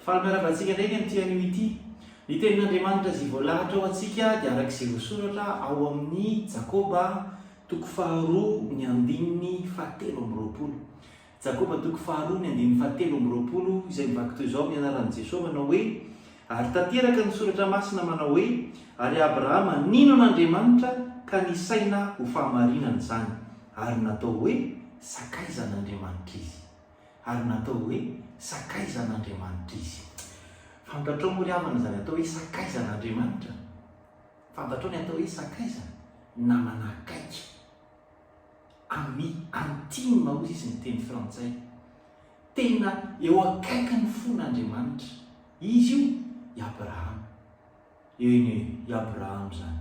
fa miaravantsika ndraiky am'tian'io ity ny tenin'andriamanitra zay voalahatra ao antsika dia arak'izay voasoratra ao amin'ny Jakoba toko faharoa ny andininy fahatelo amby roapolo. Jakoba toko faharoa ny andininy fahatelo amby roapolo izay mivaky toy izao amin'ny anaran'i Jesosy manao hoe ary tanteraka ny soratra masina manao hoe ary Abrahama nino an'Andriamanitra ka nisaina ho fahamarinana izany ary natao hoe sakaizan'Andriamanitra izy ary natao hoe sakaizan'Andriamanitra izy. Fantatrao moa ry havana zany atao hoe sakaizan'Andriamanitra? Fantatrao ny atao hoe sakaizana? Namana akaiky. Ami intime hozy izy ny teny frantsay. Tena eo akaiky ny fon'Andriamanitra. Izy io i Abrahama. Eny i Abrahama zany.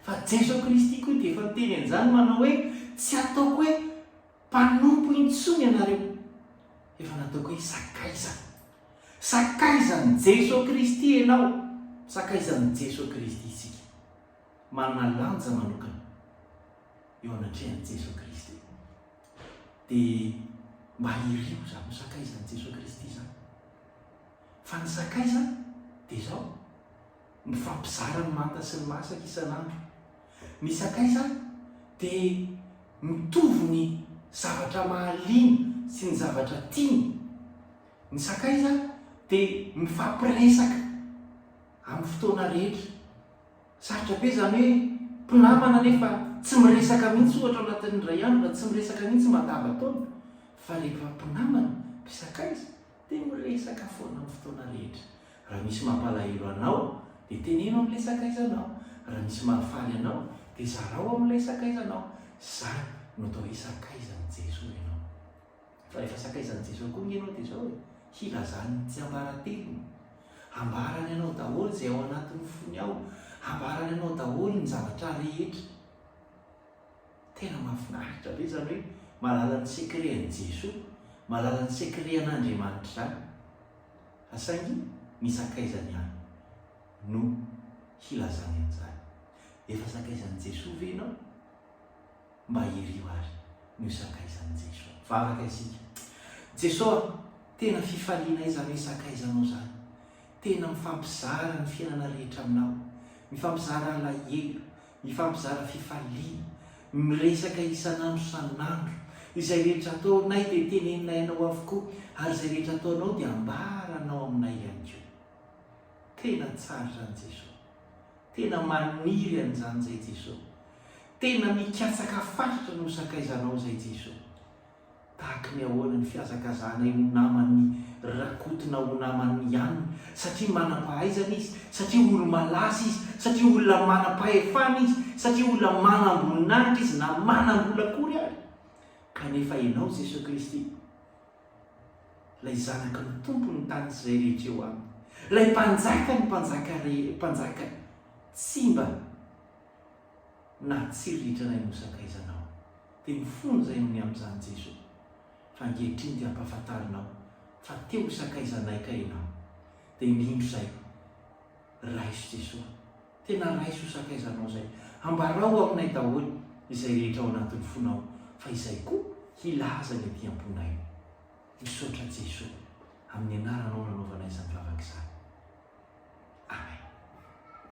Fa Jesosy Kristy koa dia efa teny an'izany manao hoe tsy ataoko hoe mpanompo intsony ianareo. Efa nataoko hoe sakaiza. Sakaizan'i Jesosy Kristy ianao. Sakaizan'i Jesosy Kristy isika. Manana lanja manokana eo anatrehan'i Jesosy Kristy. Dia mba irio za ho sakaizan'i Jesosy Kristy zany. Fa ny sakaiza dia izao mifampizara ny manta sy ny masaka isan'andro. Ny sakaiza dia mitovy ny zavatra mahaliana sy ny zavatra tiany. Ny sakaiza dia mifampiresaka amin'ny fotoana rehetra. Sarotra be zany hoe mpinamana nefa tsy miresaka mihitsy ohatra ao anatin'ny iray andro na tsy miresaka mihitsy mandava-taona. Fa rehefa mpinamana mpisakaiza dia miresaka foana amin'ny fotoana rehetra. Raha misy mampalahelo anao dia teneno amin'ilay sakaizanao. Raha misy mahafaly anao dia zarao amin'ilay sakaizanao. Zany no atao hoe sakaizan'i Jesosy ianao. Fa rehefa sakaizan'i Jesosy koa ianao dia izao hoe hilazany tsy ambaran-telony. Ambarany ianao daholo izay ao anatin'ny fony ao. Ambarany ianao daholo ny zavatra rehetra. Tena mahafinaritra be zany hoe mahalala ny sekrean'i Jesosy, mahalala ny sekrean'Andriamanitra zany. Asaingy ny sakaizany ihany no hilazany an'izany. Efa sakaizan'i Jesosy ve ianao? Mba irio ary no sakaizan'i Jesosy. Vavaka isika. Jesosy tena fifaliana izany hoe sakaizanao zany. Tena mifampizara ny fiainana rehetra aminao. Mifampizara alahelo, mifampizara fifaliana, miresaka isan'andro san'andro. Izay rehetra ataonay dia teneninay anao avokoa, ary izay rehetra ataonao dia ambaranao aminay ihany koa. Tena tsara zany Jesosy. Tena maniry an'izany zay Jesosy. Tena mikatsaka faritra no sakaizanao zay Jesosy. Tahaka ny ahoana ny fiazakazanay ho namany rakotona ho namany ihany. Satria manam-pahaizana izy, satria olo malaza izy, satria olona manam-pahefana izy, satria olona manam-boninahitra izy na manam-bola akory ary. Kanefa ianao Jesosy Kristy, ilay zanaky ny tompony tany sy izay rehetra eo aminy, ilay mpanjaka ny mpanjaka tsy mba na tsiriritra no sakaizanao. Dia mifono izay amin'ny amin'izany Jesosy. Fa ankehitriny dia ampahafantarinao fa teo sakaizanay ka ianao. Dia indrindro izay raiso Jesosy. Tena raiso sakaizanao izay. Ambarao aminay daholo izay rehetra ao anatin'ny fonao. Fa izay koa hilaza ny ety am-ponay. Misaotra Jesosy amin'ny anaranao nanaovanay izany vavaka izany.